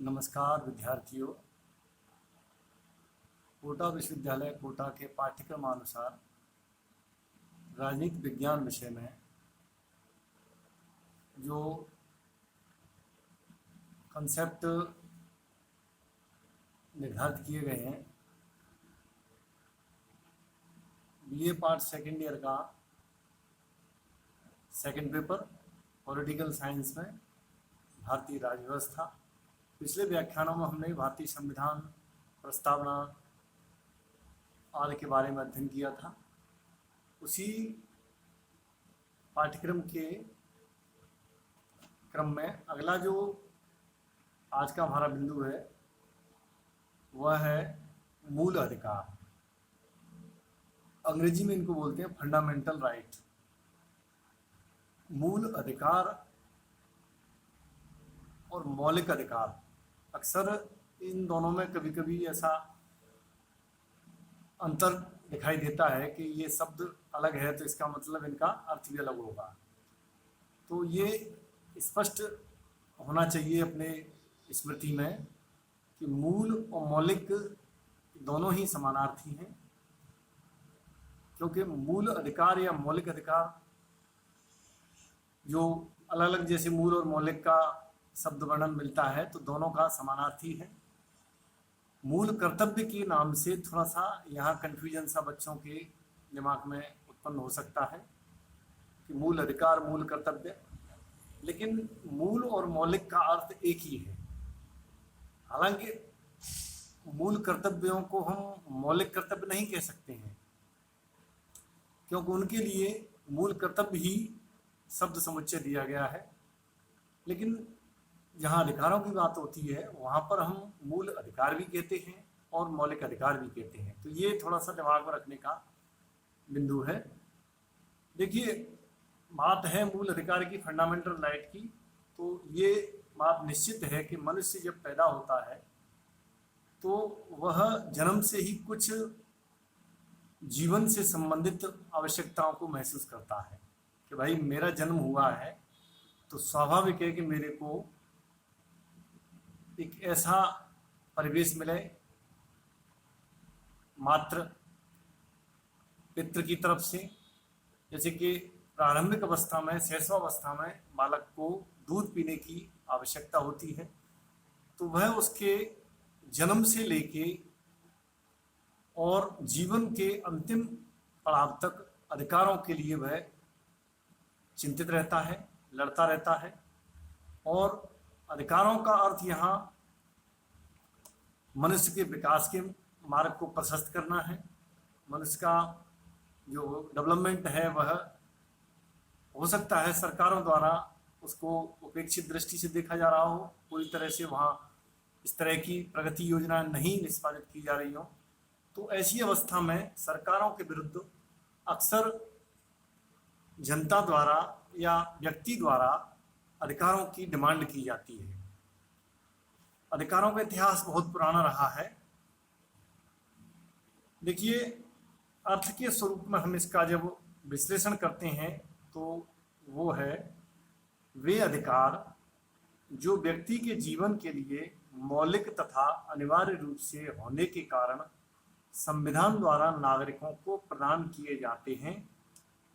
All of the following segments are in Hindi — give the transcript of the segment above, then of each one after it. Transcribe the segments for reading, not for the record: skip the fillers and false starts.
नमस्कार विद्यार्थियों। कोटा विश्वविद्यालय कोटा के पाठ्यक्रमानुसार राजनीति विज्ञान विषय में जो कंसेप्ट निर्धारित किए गए हैं, बीए पार्ट सेकेंड ईयर का सेकंड पेपर पॉलिटिकल साइंस में भारतीय राज्य व्यवस्था। पिछले व्याख्यानों में हमने भारतीय संविधान प्रस्तावना आदि के बारे में अध्ययन किया था। उसी पाठ्यक्रम के क्रम में अगला जो आज का हमारा बिंदु है वह है मूल अधिकार। अंग्रेजी में इनको बोलते हैं फंडामेंटल राइट। मूल अधिकार और मौलिक अधिकार, अक्सर इन दोनों में कभी कभी ऐसा अंतर दिखाई देता है कि ये शब्द अलग है तो इसका मतलब इनका अर्थ भी अलग होगा। तो ये स्पष्ट होना चाहिए अपने स्मृति में कि मूल और मौलिक दोनों ही समानार्थी हैं, क्योंकि मूल अधिकार या मौलिक अधिकार जो अलग अलग जैसे मूल और मौलिक का शब्द वर्णन मिलता है तो दोनों का समानार्थी है। मूल कर्तव्य के नाम से थोड़ा सा यहाँ कन्फ्यूजन सा बच्चों के दिमाग में उत्पन्न हो सकता है कि मूल अधिकार मूल कर्तव्य, लेकिन मूल और मौलिक का अर्थ एक ही है। हालांकि मूल कर्तव्यों को हम मौलिक कर्तव्य नहीं कह सकते हैं, क्योंकि उनके लिए मूल कर्तव्य ही शब्द समुच्चय दिया गया है। लेकिन जहाँ अधिकारों की बात होती है वहाँ पर हम मूल अधिकार भी कहते हैं और मौलिक अधिकार भी कहते हैं। तो ये थोड़ा सा दिमाग में रखने का बिंदु है। देखिए, बात है मूल अधिकार की, फंडामेंटल राइट की, तो ये बात निश्चित है कि मनुष्य जब पैदा होता है तो वह जन्म से ही कुछ जीवन से संबंधित आवश्यकताओं को महसूस करता है कि भाई मेरा जन्म हुआ है तो स्वाभाविक है कि मेरे को एक ऐसा परिवेश मिले, मात्र पितृ की तरफ से, जैसे कि प्रारंभिक अवस्था में शैशवावस्था में बालक को दूध पीने की आवश्यकता होती है, तो वह उसके जन्म से लेके और जीवन के अंतिम पड़ाव तक अधिकारों के लिए वह चिंतित रहता है, लड़ता रहता है। और अधिकारों का अर्थ यहाँ मनुष्य के विकास के मार्ग को प्रशस्त करना है। मनुष्य का जो डेवलपमेंट है वह हो सकता है सरकारों द्वारा उसको उपेक्षित दृष्टि से देखा जा रहा हो, पूरी तरह से वहाँ इस तरह की प्रगति योजना नहीं निष्पादित की जा रही हो। तो ऐसी अवस्था में सरकारों के विरुद्ध अक्सर जनता द्वारा या व्यक्ति द्वारा अधिकारों की डिमांड की जाती है। अधिकारों का इतिहास बहुत पुराना रहा है। देखिए, अर्थ के स्वरूप में हम इसका जब विश्लेषण करते हैं तो वो है वे अधिकार जो व्यक्ति के जीवन के लिए मौलिक तथा अनिवार्य रूप से होने के कारण संविधान द्वारा नागरिकों को प्रदान किए जाते हैं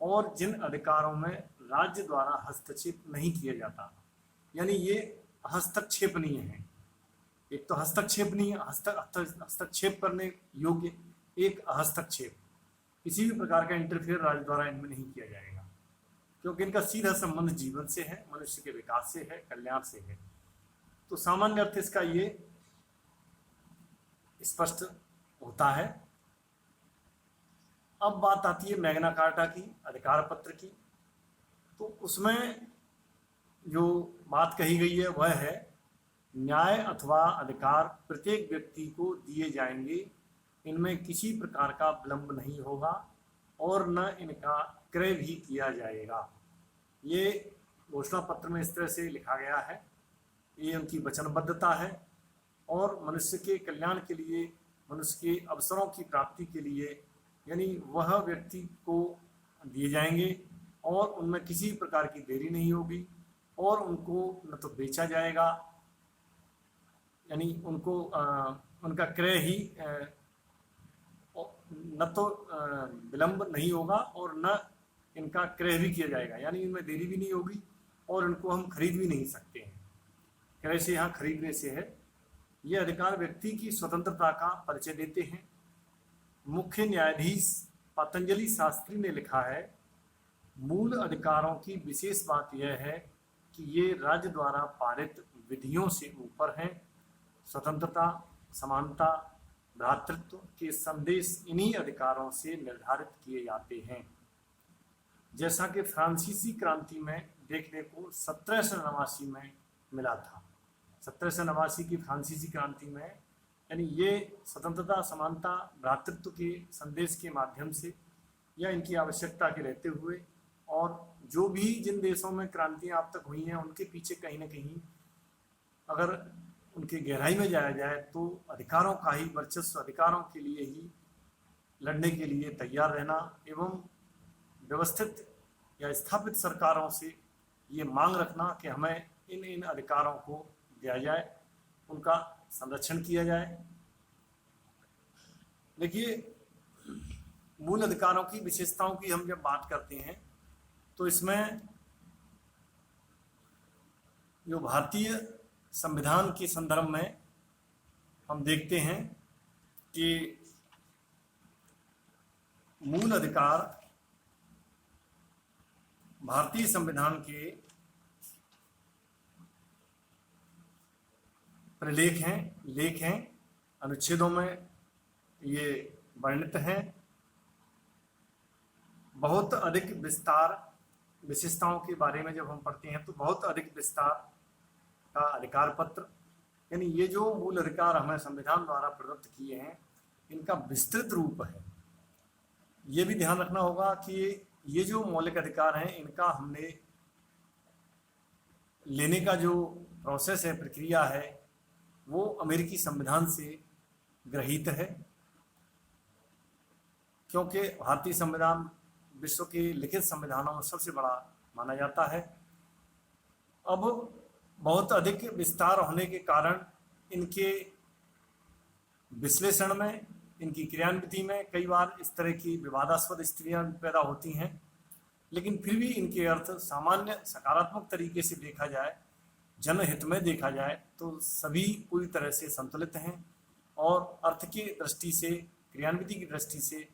और जिन अधिकारों में राज्य द्वारा हस्तक्षेप नहीं किया जाता। यानी ये हस्तक्षेपनीय है। एक तो हस्तक्षेपनीय, हस्तक्षेप करने योग्य, एक हस्तक्षेप, किसी भी प्रकार का इंटरफेयर राज्य द्वारा इनमें नहीं किया जाएगा, क्योंकि इनका सीधा संबंध जीवन से है, मनुष्य के विकास से है, कल्याण से है। तो सामान्य अर्थ इसका ये स्पष्ट होता है। अब बात आती है मैग्ना कार्टा की, अधिकार पत्र की। तो उसमें जो बात कही गई है वह है न्याय अथवा अधिकार प्रत्येक व्यक्ति को दिए जाएंगे, इनमें किसी प्रकार का विलंब नहीं होगा और न इनका क्रय भी किया जाएगा। ये घोषणा पत्र में इस तरह से लिखा गया है। ये उनकी वचनबद्धता है और मनुष्य के कल्याण के लिए, मनुष्य के अवसरों की प्राप्ति के लिए, यानी वह व्यक्ति को दिए जाएंगे और उनमें किसी प्रकार की देरी नहीं होगी और उनको न तो बेचा जाएगा यानी उनको उनका क्रय ही न तो विलंब नहीं होगा और न इनका क्रय भी किया जाएगा, यानी इनमें देरी भी नहीं होगी और इनको हम खरीद भी नहीं सकते हैं। क्रय से यहाँ खरीदने से है। ये अधिकार व्यक्ति की स्वतंत्रता का परिचय देते हैं। मुख्य न्यायाधीश पतंजलि शास्त्री ने लिखा है, मूल अधिकारों की विशेष बात यह है कि ये राज्य द्वारा पारित विधियों से ऊपर हैं। स्वतंत्रता, समानता, भ्रातृत्व के संदेश इन्हीं अधिकारों से निर्धारित किए जाते हैं। जैसा कि फ्रांसीसी क्रांति में देखने को 1789 में मिला था। 1789 की फ्रांसीसी क्रांति में, यानी ये स्वतंत्रता, समानता, भ्रातृत्व के संदेश के माध्यम से या इनकी आवश्यकता के रहते हुए, और जो भी जिन देशों में क्रांतियां अब तक हुई हैं उनके पीछे कहीं ना कहीं अगर उनकी गहराई में जाया जाए तो अधिकारों का ही वर्चस्व, अधिकारों के लिए ही लड़ने के लिए तैयार रहना एवं व्यवस्थित या स्थापित सरकारों से ये मांग रखना कि हमें इन इन अधिकारों को दिया जाए, उनका संरक्षण किया जाए। देखिए, मूल अधिकारों की विशेषताओं की हम जब बात करते हैं तो इसमें जो भारतीय संविधान के संदर्भ में हम देखते हैं कि मूल अधिकार भारतीय संविधान के प्रलेख हैं, लेख हैं, अनुच्छेदों में ये वर्णित हैं। बहुत अधिक विस्तार, विशेषताओं के बारे में जब हम पढ़ते हैं तो बहुत अधिक विस्तार का अधिकार पत्र, यानी ये जो मूल अधिकार हमें संविधान द्वारा प्रदत्त किए हैं इनका विस्तृत रूप है। ये भी ध्यान रखना होगा कि ये जो मौलिक अधिकार हैं इनका हमने लेने का जो प्रोसेस है, प्रक्रिया है, वो अमेरिकी संविधान से ग्रहीत है, क्योंकि भारतीय संविधान विश्व के लिखित संविधानों में सबसे बड़ा माना जाता है। अब बहुत अधिक विस्तार होने के कारण इनके विश्लेषण में, इनकी क्रियान्विति में कई बार इस तरह की विवादास्पद स्थितियां पैदा होती हैं, लेकिन फिर भी इनके अर्थ सामान्य सकारात्मक तरीके से देखा जाए, जनहित में देखा जाए तो सभी पूरी तरह से संतुलित हैं और अर्थ की दृष्टि से, क्रियान्विति की दृष्टि से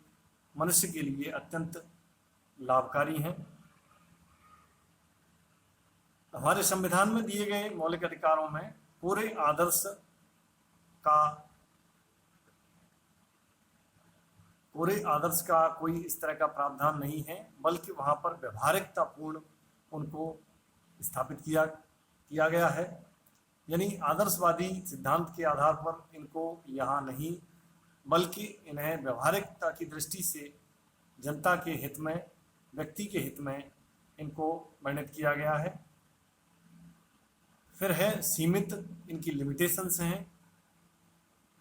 मनुष्य के लिए अत्यंत लाभकारी हैं। हमारे संविधान में दिए गए मौलिक अधिकारों में पूरे आदर्श का कोई इस तरह का प्रावधान नहीं है, बल्कि वहां पर व्यवहारिकतापूर्ण उनको स्थापित किया गया है। यानी आदर्शवादी सिद्धांत के आधार पर इनको यहाँ नहीं, बल्कि इन्हें व्यवहारिकता की दृष्टि से जनता के हित में, व्यक्ति के हित में इनको वर्णित किया गया है। फिर है सीमित, इनकी लिमिटेशंस हैं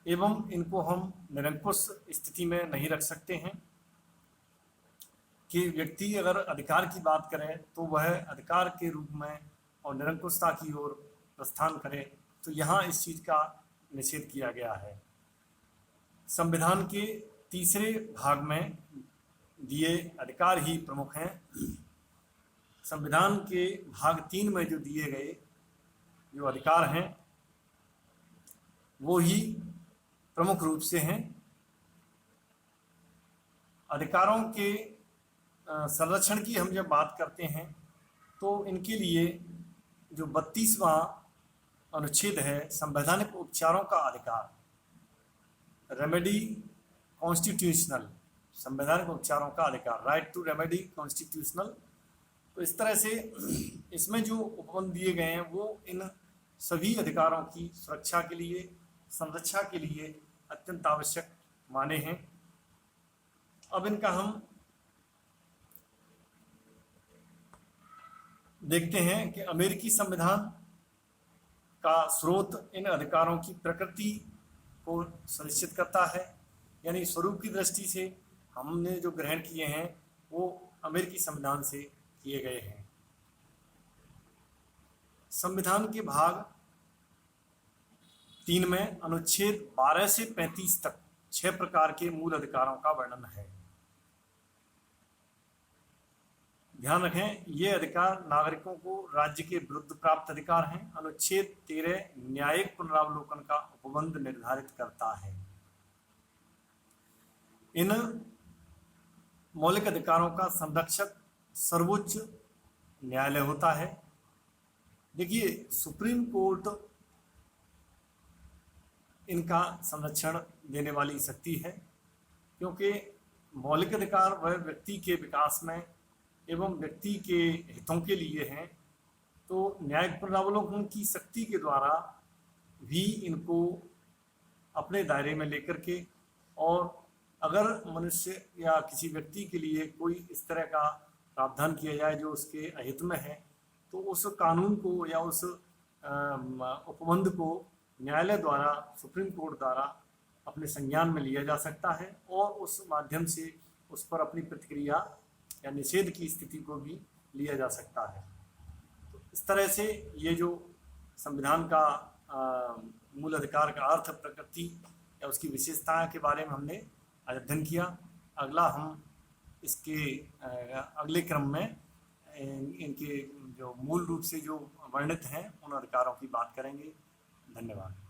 एवं इनको हम निरंकुश स्थिति में नहीं रख सकते हैं कि व्यक्ति अगर अधिकार की बात करे तो वह अधिकार के रूप में और निरंकुशता की ओर प्रस्थान करे, तो यहाँ इस चीज का निषेध किया गया है। संविधान के तीसरे भाग में दिए अधिकार ही प्रमुख हैं। संविधान के भाग 3 में जो दिए गए जो अधिकार हैं वो ही प्रमुख रूप से हैं। अधिकारों के संरक्षण की हम जब बात करते हैं तो इनके लिए जो 32वां अनुच्छेद है, संवैधानिक उपचारों का अधिकार, रेमेडी कॉन्स्टिट्यूशनल, संवैधानिक उपचारों का अधिकार, राइट टू रेमेडी कॉन्स्टिट्यूशनल। तो इस तरह से इसमें जो उपबंध दिए गए हैं वो इन सभी अधिकारों की सुरक्षा के लिए, संरक्षा के लिए अत्यंत आवश्यक माने हैं। अब इनका हम देखते हैं कि अमेरिकी संविधान का स्रोत इन अधिकारों की प्रकृति को सुनिश्चित करता है, यानी स्वरूप की दृष्टि से हमने जो ग्रहण किए हैं वो अमेरिकी संविधान से किए गए हैं। संविधान के भाग 3 में अनुच्छेद 12 से 35 तक 6 प्रकार के मूल अधिकारों का वर्णन है। ध्यान रखें, ये अधिकार नागरिकों को राज्य के विरुद्ध प्राप्त अधिकार हैं। अनुच्छेद 13 न्यायिक पुनरावलोकन का उपबंध निर्धारित करता है। इन मौलिक अधिकारों का संरक्षक सर्वोच्च न्यायालय होता है। देखिए, सुप्रीम कोर्ट इनका संरक्षण देने वाली शक्ति है, क्योंकि मौलिक अधिकार वह व्यक्ति के विकास में एवं व्यक्ति के हितों के लिए हैं, तो न्यायिक पुनरावलोकन की शक्ति के द्वारा भी इनको अपने दायरे में लेकर के, और अगर मनुष्य या किसी व्यक्ति के लिए कोई इस तरह का प्रावधान किया जाए जो उसके अहित में है, तो उस कानून को या उस उपबंध को न्यायालय द्वारा, सुप्रीम कोर्ट द्वारा अपने संज्ञान में लिया जा सकता है और उस माध्यम से उस पर अपनी प्रतिक्रिया या निषेध की स्थिति को भी लिया जा सकता है। तो इस तरह से ये जो संविधान का मूल अधिकार का अर्थ, प्रकृति या उसकी विशेषताओं के बारे में हमने अध्ययन किया। अगला हम इसके अगले क्रम में इनके जो मूल रूप से जो वर्णित हैं उन अधिकारों की बात करेंगे। धन्यवाद।